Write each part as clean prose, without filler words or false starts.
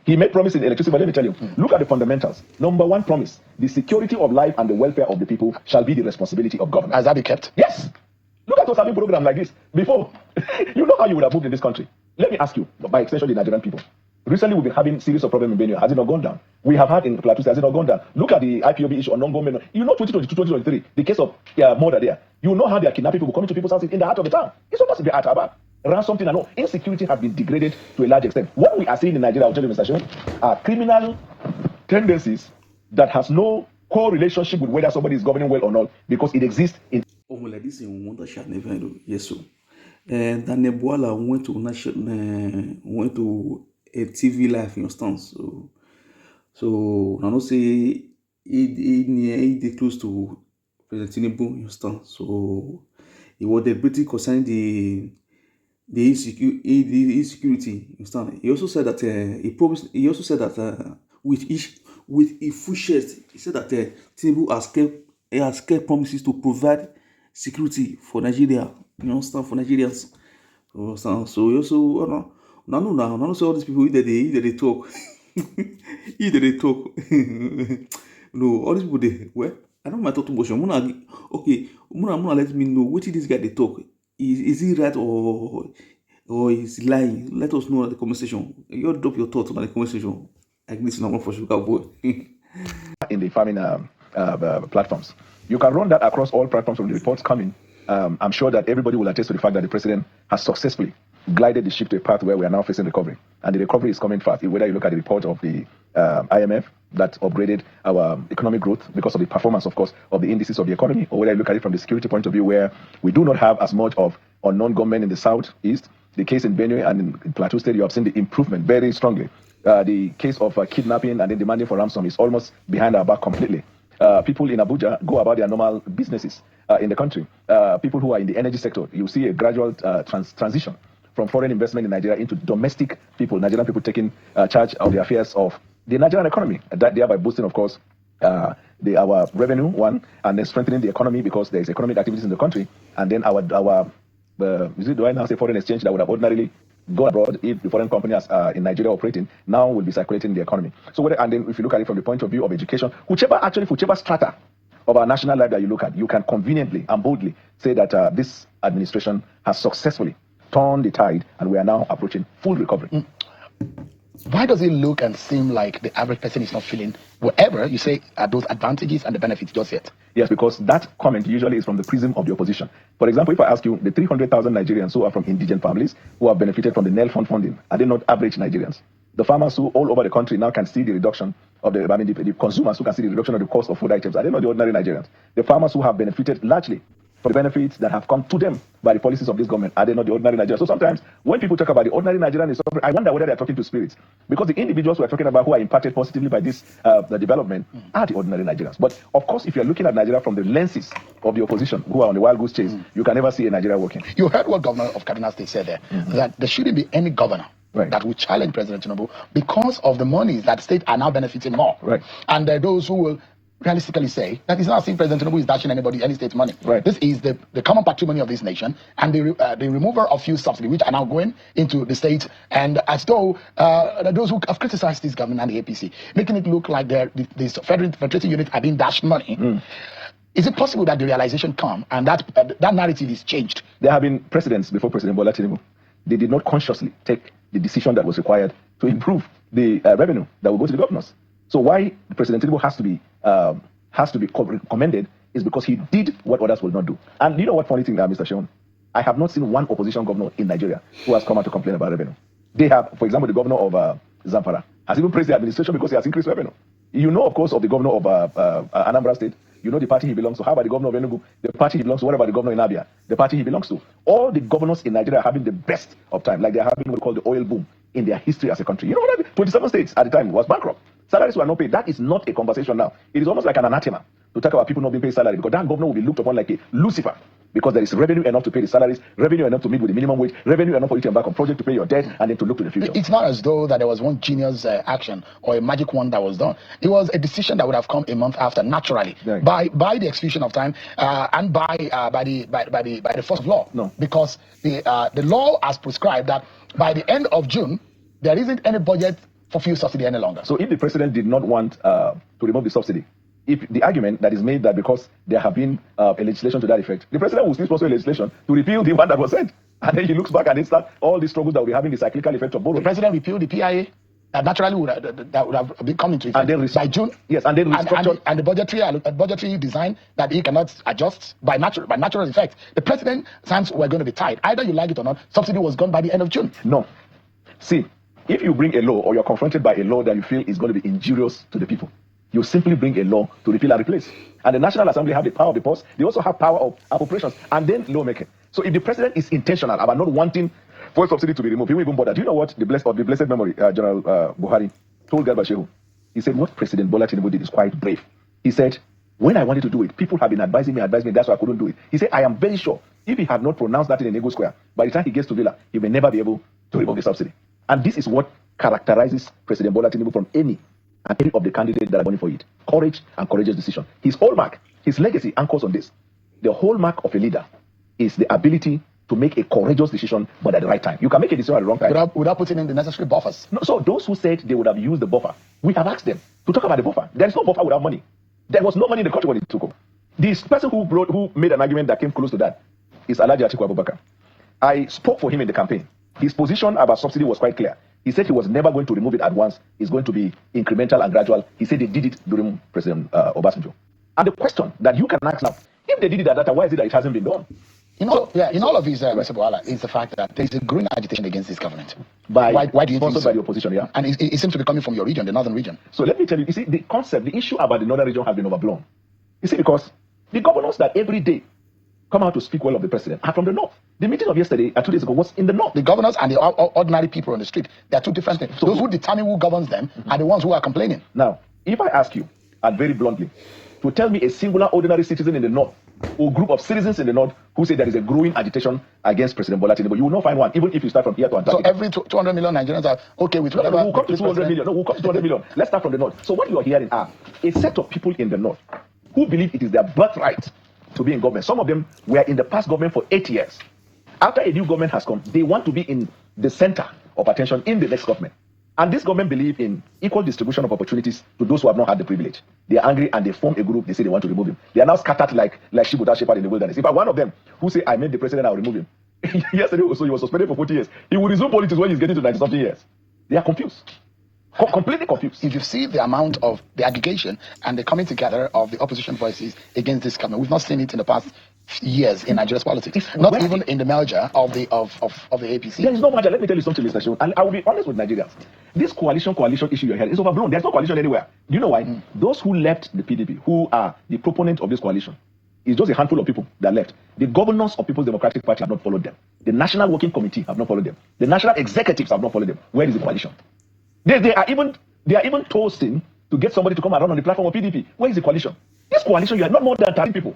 He made promise in electricity, but let me tell you, look at the fundamentals. Number one promise, the security of life and the welfare of the people shall be the responsibility of government. Has that been kept? Yes. Look at us having program like this before. You know how you would have moved in this country. Let me ask you, by extension, the Nigerian people. Recently, we've been having series of problems in Benue. Has it not gone down? We have had in Plateau, has it not gone down? Look at the IPOB issue on non-government. You know, 2022, 2023, the case of murder there. You know how they are kidnapping people, coming to people's houses in the heart of the town. It's not possible at Aba. Around something and all. Insecurity has been degraded to a large extent. What we are seeing in Nigeria, I'll tell you, Mr. Sean, are criminal tendencies that has no correlationship with whether somebody is governing well or not, because it exists in. Like this in Wonder Shot never yes so. And then Bwala went to a TV live instance. So I don't say he close to President Tinubu instance. So he was debating concerning the insecurity instance. He also said that he promised. He also said that with a full chest, he said that Tinubu has kept promises to provide security for Nigeria. You understand, for Nigerians. So you also now say all these people either they talk, either they talk. No, all these people they I don't mind talk too much. Okay, Muna let me know what this guy they talk. Is he right or is he lying? Let us know at the conversation. You drop your thoughts on the conversation. I can listen for sugar boy. In the farming platforms, you can run that across all platforms from the reports coming. I'm sure that everybody will attest to the fact that the president has successfully glided the ship to a path where we are now facing recovery. And the recovery is coming fast. Whether you look at the report of the IMF that upgraded our economic growth because of the performance, of course, of the indices of the economy, or whether you look at it from the security point of view, where we do not have as much of unknown gunmen in the southeast. The case in Benue and in Plateau State, you have seen the improvement very strongly. The case of kidnapping and then demanding for ransom is almost behind our back completely. People in Abuja go about their normal businesses in the country. People who are in the energy sector, you see a gradual transition from foreign investment in Nigeria into domestic people, Nigerian people taking charge of the affairs of the Nigerian economy, that thereby boosting, of course, our revenue, one, and then strengthening the economy because there is economic activities in the country, and then do I now say foreign exchange that would have ordinarily gone abroad if the foreign companies in Nigeria operating now will be circulating in the economy. So and then if you look at it from the point of view of education, whichever strata of our national life that you look at, you can conveniently and boldly say that this administration has successfully turned the tide and we are now approaching full recovery. Why does it look and seem like the average person is not feeling whatever you say are those advantages and the benefits just yet? Yes, because that comment usually is from the prism of the opposition. For example, if I ask you, the 300,000 Nigerians who are from indigent families who have benefited from the NEL fund funding, are they not average Nigerians? The farmers who all over the country now can see the reduction of the consumers who can see the reduction of the cost of food items, are they not the ordinary Nigerians? The farmers who have benefited largely from the benefits that have come to them by the policies of this government, are they not the ordinary Nigerians? So sometimes when people talk about the ordinary Nigerian, I wonder whether they're talking to spirits. Because the individuals who are talking about who are impacted positively by this the development are the ordinary Nigerians. But of course, if you're looking at Nigeria from the lenses of the opposition who are on the wild goose chase, you can never see a Nigeria working. You heard what Governor of Kaduna State said there, that there shouldn't be any governor that will challenge President Tinubu because of the monies that states are now benefiting more. Right. And there are those who will realistically say that it's not as if President Tinubu is dashing any state's money. Right. This is the common patrimony of this nation, and the removal of few subsidies, which are now going into the state, and as though those who have criticized this government and the APC, making it look like these federating units are being dashed money. Is it possible that the realization come and that narrative is changed? There have been precedents before President Bwala Tinubu. They did not consciously take the decision that was required to improve the revenue that will go to the governors. So why President Tinubu has to be commended is because he did what others will not do. And you know what funny thing, Mr. Sean? I have not seen one opposition governor in Nigeria who has come out to complain about revenue. They have, for example, the governor of Zamfara has even praised the administration because he has increased revenue. You know, of course, of the governor of Anambra State. You know the party he belongs to. How about the governor of Enugu? The party he belongs to. What about the governor in Abia? The party he belongs to. All the governors in Nigeria are having the best of time, like they're having what we call the oil boom in their history as a country. You know what? 27 states at the time was bankrupt. Salaries were not paid. That is not a conversation now. It is almost like an anathema to talk about people not being paid salary, because that governor will be looked upon like a Lucifer, because there is revenue enough to pay the salaries, revenue enough to meet with the minimum wage, revenue enough for you to embark on project to pay your debt, and then to look to the future. It's not as though that there was one genius action or a magic one that was done. It was a decision that would have come a month after, naturally, by the execution of time and by the force of law. No, because the law has prescribed that by the end of June, there isn't any budget for fuel subsidy any longer. So if the president did not want to remove the subsidy, if the argument that is made that because there have been a legislation to that effect, the president will still sponsor a legislation to repeal the one that was sent. And then he looks back and it starts all the struggles that will be having the cyclical effect of borrowing. The president repealed the PIA. Naturally, that would have been coming into effect by June. Yes, and then restructured. And the budgetary design that he cannot adjust by natural effect. The president's hands were going to be tied. Either you like it or not, subsidy was gone by the end of June. No. See, if you bring a law or you're confronted by a law that you feel is going to be injurious to the people, you simply bring a law to repeal and replace. And the National Assembly have the power of the purse. They also have power of appropriations and then lawmaking. So if the president is intentional about not wanting fuel subsidy to be removed, he won't even bother. Do you know what the blessed memory, General Buhari told Garba Shehu? He said, what President Bwala Tinubu did is quite brave. He said, when I wanted to do it, people have been advising me, that's why I couldn't do it. He said, I am very sure if he had not pronounced that in Nego Square, by the time he gets to Villa, he may never be able to remove the subsidy. And this is what characterizes President Bwala Tinubu from any of the candidates that are running for it. Courage and courageous decision. His hallmark, his legacy anchors on this. The hallmark of a leader is the ability to make a courageous decision, but at the right time. You can make a decision at the wrong time. Without putting in the necessary buffers. No, so those who said they would have used the buffer, we have asked them to talk about the buffer. There is no buffer without money. There was no money in the country when it took over. This person who made an argument that came close to that is Alhaji Atiku Abubakar. I spoke for him in the campaign. His position about subsidy was quite clear. He said he was never going to remove it at once. It's going to be incremental and gradual. He said they did it during President Obasanjo. And the question that you can ask now, if they did it at that time, why is it that it hasn't been done? In all of his, Mr. Bwala, is the fact that there is a growing agitation against this government. Why do you think so? By the opposition, yeah. And it seems to be coming from your region, the northern region. So let me tell you see, the concept, the issue about the northern region has been overblown. You see, because the governors that every day come out to speak well of the president are from the north. The meeting of yesterday, 2 days ago, was in the north. The governors and the ordinary people on the street, they are two different things. So those who determine who governs them are the ones who are complaining. Now, if I ask you, and very bluntly, to tell me a singular ordinary citizen in the north or group of citizens in the north who say there is a growing agitation against President Bwala Tinubu, you will not find one, even if you start from here to Antarctica. So every 200 million Nigerians are okay with whatever. No, we'll come to 200 million. No, we'll come to 200 million. Let's start from the north. So what you are hearing are a set of people in the north who believe it is their birthright to be in government. Some of them were in the past government for 8 years. After a new government has come, they want to be in the center of attention in the next government. And this government believes in equal distribution of opportunities to those who have not had the privilege. They are angry and they form a group. They say they want to remove him. They are now scattered like sheep without shepherd in the wilderness. If I one of them who say, I made the president, I'll remove him. Yesterday, so he was suspended for 40 years. He will resume politics when he's getting to 90-something years. They are confused. Completely confused. If you see the amount of the aggregation and the coming together of the opposition voices against this government, we've not seen it in the past years in Nigeria's politics. Not even in the merger of the APC. There is no merger. Let me tell you something, Mr. Shehu. And I will be honest with Nigerians. This coalition issue you're hearing is overblown. There's no coalition anywhere. Do you know why? Those who left the PDP, who are the proponents of this coalition, it's just a handful of people that left. The governors of People's Democratic Party have not followed them. The National Working Committee have not followed them. The national executives have not followed them. Where is the coalition? They are even toasting to get somebody to come around on the platform of PDP. Where is the coalition? This coalition, you are not more than 30 people.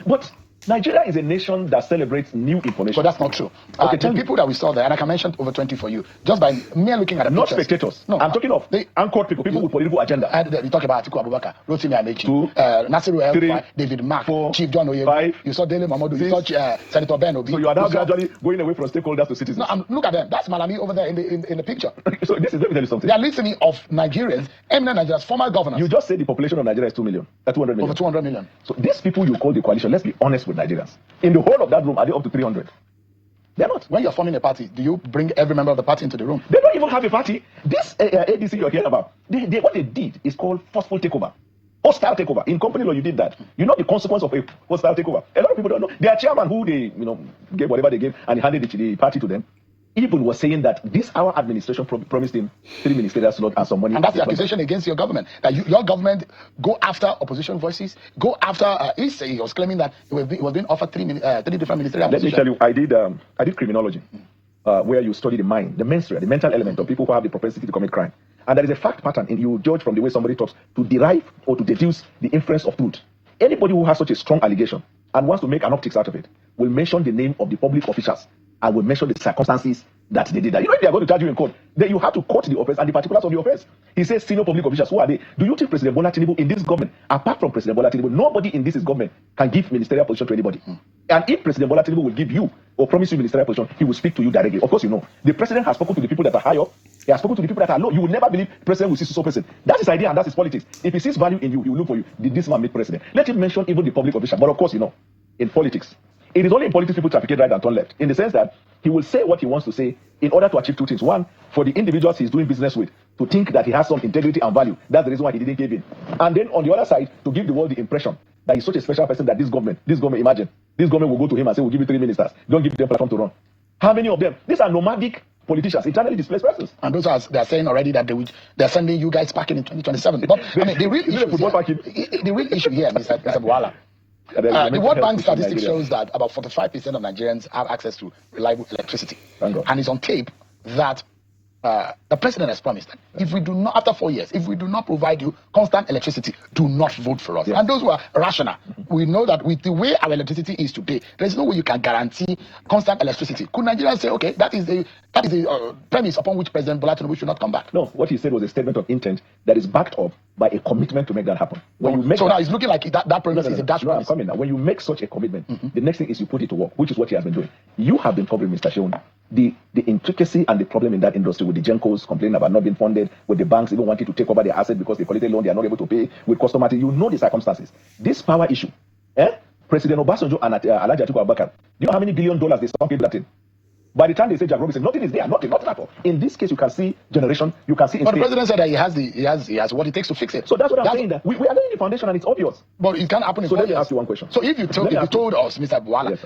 But Nigeria is a nation that celebrates new information. But that's not true. Okay, the people that we saw there, and I can mention over 20 for you, just by mere looking at the not pictures. Spectators. No, I'm talking of the anchored people with political agenda. You talk about Atiku Abubakar, Rotimi Amechi, 2, Nasiru El 3, Rufai, David Mark, 4, Chief John Oyegun. 5, you saw Dele Momodu, 6, you saw Senator Ben Obi. So you are now gradually going away from stakeholders to citizens. No, look at them. That's Malami over there in the picture. So let me tell you something. They are listening of Nigerians, eminent Nigerians, former governors. You just said the population of Nigeria is 2 million. 200 million. Over 200 million. So these people you call the coalition, let's be honest with Nigerians. In the whole of that room, are they up to 300? They're not. When you're forming a party, do you bring every member of the party into the room? They don't even have a party. This ADC you're hearing about, what they did is called forceful takeover. Hostile takeover. In company law, you did that. You know the consequence of a hostile takeover. A lot of people don't know. Their chairman, who they gave whatever they gave and handed the party to them, even was saying that our administration promised him 3 ministerial slots and some money. And that's the accusation against your government. That your government go after opposition voices, go after. He was claiming that he was being offered 3 different ministerial positions. Let me tell you, I did criminology, where you study the mind, the mental element of people who have the propensity to commit crime. And there is a fact pattern, and you judge from the way somebody talks to derive or to deduce the inference of truth. Anybody who has such a strong allegation and wants to make an optics out of it will mention the name of the public officials. I will mention the circumstances that they did that. You know, if they are going to charge you in court, then you have to quote the offense and the particulars of the offense. He says senior public officials. Who are they? Do you think President Bwala Tinubu in this government, apart from President Bwala Tinubu, nobody in this government can give ministerial position to anybody? And if President Bwala Tinubu will give you or promise you ministerial position, he will speak to you directly. Of course, you know. The president has spoken to the people that are high up. He has spoken to the people that are low. You will never believe president will see so person. That's his idea and that's his politics. If he sees value in you, he will look for you. Did this man make president? Let him mention even the public official. But of course, you know, in politics, it is only in politics people trafficate right and turn left. In the sense that he will say what he wants to say in order to achieve two things. One, for the individuals he's doing business with to think that he has some integrity and value. That's the reason why he didn't give in. And then on the other side, to give the world the impression that he's such a special person that this government, imagine, this government will go to him and say, we'll give you 3 ministers. Don't give them platform to run. How many of them? These are nomadic politicians, internally displaced persons. And those are, they're saying already that they're sending you guys packing in 2027. But I mean, the real issue here, Mr. Bwala, the World Bank statistics shows that about 45% of Nigerians have access to reliable electricity. And it's on tape that the president has promised that if we do not, after 4 years, if we do not provide you constant electricity, do not vote for us. Yes. And those who are rational, we know that with the way our electricity is today, there's no way you can guarantee constant electricity. Could Nigerians say, okay, that is the premise upon which President Bwala Tinubu should not come back? No, what he said was a statement of intent that is backed up by a commitment to make that happen. When you make so now it's looking like that premise is a dash promise. I'm coming now. When you make such a commitment, the next thing is you put it to work, which is what he has been doing. You have been covering, Mr. Sheon, the intricacy and the problem in that industry with the Gencos complaining about not being funded, with the banks even wanting to take over their asset because they collected loan they are not able to pay, with customers. You know the circumstances. This power issue, President Obasanjo and Alhaji Atiku Abubakar, do you know how many $1 billion they sunk into that thing? By the time they say Jack Robinson, nothing is there, nothing at all. In this case, you can see generation, you can see. But the president said that he has what it takes to fix it. So that's what I'm saying. That we are laying the foundation, and it's obvious. But it can't happen. So let me ask you one question. So if you told us, Mr. Bwala, yes,